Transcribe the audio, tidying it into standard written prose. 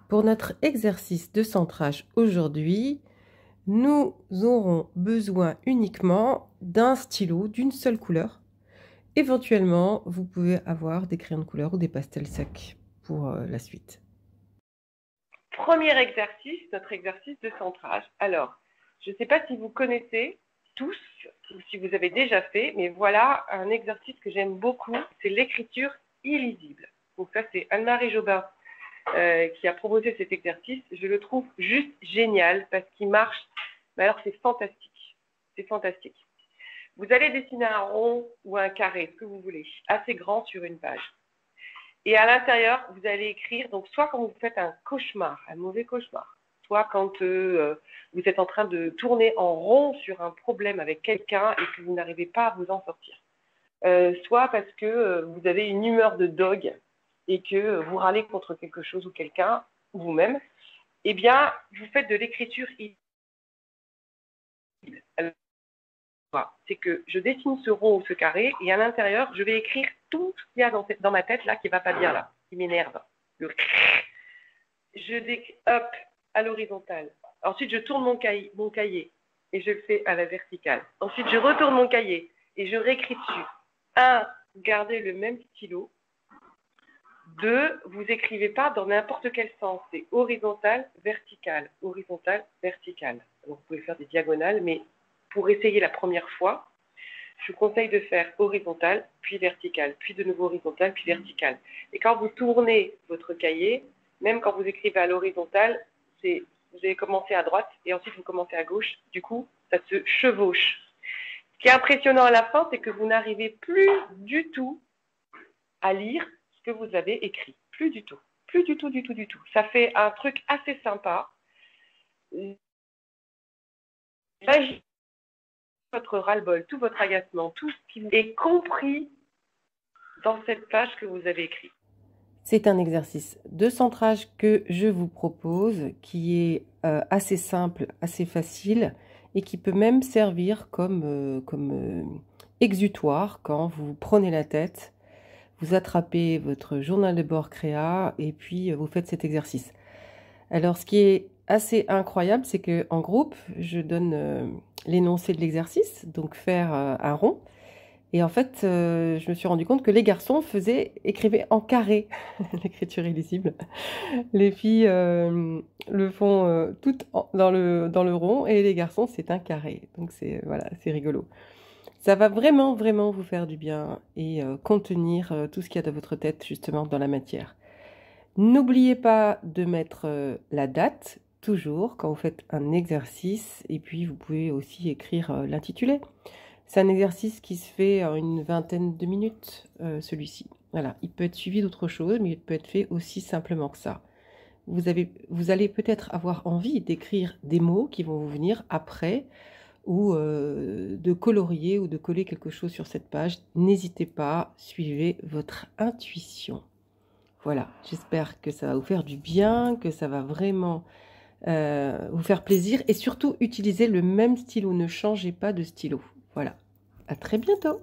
Pour notre exercice de centrage aujourd'hui, nous aurons besoin uniquement d'un stylo d'une seule couleur. Éventuellement, vous pouvez avoir des crayons de couleur ou des pastels secs pour la suite. Premier exercice, notre exercice de centrage. Alors, je ne sais pas si vous connaissez tous ou si vous avez déjà fait, mais voilà un exercice que j'aime beaucoup, c'est l'écriture illisible. Donc ça, c'est Anne-Marie Jobin qui a proposé cet exercice. Je le trouve juste génial parce qu'il marche. Mais alors, c'est fantastique. C'est fantastique. Vous allez dessiner un rond ou un carré, ce que vous voulez, assez grand sur une page. Et à l'intérieur, vous allez écrire, donc soit quand vous faites un cauchemar, un mauvais cauchemar, soit quand vous êtes en train de tourner en rond sur un problème avec quelqu'un et que vous n'arrivez pas à vous en sortir. Soit parce que vous avez une humeur de dog et que vous râlez contre quelque chose ou quelqu'un, ou vous-même, eh bien, vous faites de l'écriture illisible. C'est que je dessine ce rond ou ce carré et à l'intérieur, je vais écrire tout ce qu'il y a dans ma tête là qui ne va pas bien là, qui m'énerve. Je décris hop à l'horizontale. Ensuite, je tourne mon cahier et je le fais à la verticale. Ensuite, je retourne mon cahier et je réécris dessus. 1. Gardez le même stylo. 2. Vous écrivez pas dans n'importe quel sens. C'est horizontal, vertical, horizontal, vertical. Donc, vous pouvez faire des diagonales, mais pour essayer la première fois, je vous conseille de faire horizontal, puis vertical, puis de nouveau horizontal, puis vertical. Et quand vous tournez votre cahier, même quand vous écrivez à l'horizontale, vous allez commencer à droite et ensuite vous commencez à gauche. Du coup, ça se chevauche. Ce qui est impressionnant à la fin, c'est que vous n'arrivez plus du tout à lire ce que vous avez écrit. Plus du tout. Plus du tout, du tout, du tout. Ça fait un truc assez sympa. Votre ras-le-bol, tout votre agacement, tout ce qui est compris dans cette page que vous avez écrite. C'est un exercice de centrage que je vous propose, qui est assez simple, assez facile, et qui peut même servir comme exutoire quand vous prenez la tête, vous attrapez votre journal de bord créa, et puis vous faites cet exercice. Alors, ce qui est assez incroyable, c'est qu'en groupe, je donne l'énoncé de l'exercice, donc faire un rond. Et en fait, je me suis rendu compte que les garçons écrivaient en carré l'écriture illisible. Les filles le font toutes dans le rond et les garçons, c'est un carré. Donc voilà, c'est rigolo. Ça va vraiment, vraiment vous faire du bien et contenir tout ce qu'il y a dans votre tête, justement, dans la matière. N'oubliez pas de mettre la date, toujours, quand vous faites un exercice. Et puis, vous pouvez aussi écrire l'intitulé. C'est un exercice qui se fait en une vingtaine de minutes, celui-ci. Voilà, il peut être suivi d'autre chose, mais il peut être fait aussi simplement que ça. Vous allez peut-être avoir envie d'écrire des mots qui vont vous venir après, ou de colorier ou de coller quelque chose sur cette page. N'hésitez pas, suivez votre intuition. Voilà, j'espère que ça va vous faire du bien, que ça va vraiment vous faire plaisir, et surtout utilisez le même stylo, ne changez pas de stylo. Voilà, à très bientôt.